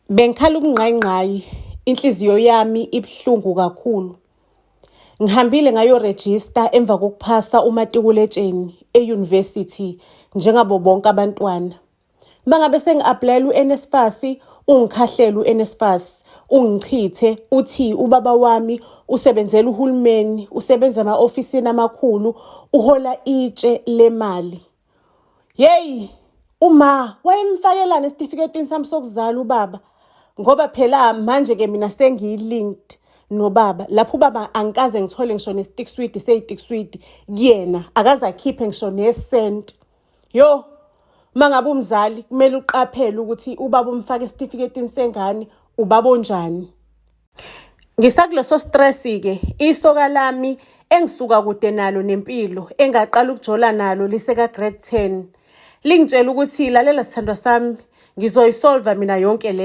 Bengikhala ukungqayingqayi, inhliziyo yami ibuhlungu kakhulu. Ngihambile ngayorejista emva kokuphasa umatikuletsheni e-university njengabo bonke abantwana. Mangabe sengi-aplayela u-NSFAS, ungikhahlela u-NSFAS, ungichithe, uthi ubaba wami usebenzela uhulumeni, usebenza ema-ofisini amakhulu, uhola itshe lemali. Yeyi, wayemfakelani esitifiketini sami sokuzala ubaba? Ngoba phela manje-ke mina sengiyi-linked nobaba. Lapho ubaba angikaze ngithole ngisho nesitikiswidi sey'tikiswidi kuyena, akaze akhiphe ngisho nesenti. Mangabe umzali kumele uqaphele ukuthi ubaba umfake esitifiketini sengane, ubaba onjani. Ngisakuleso stress-ke, isoka lami engisuka kude nalo nempilo, engaqala ukujola nalo liseka-grade 10, lingitshela ukuthi lalela sithandwa sami, ngizoyisolva mina yonke le.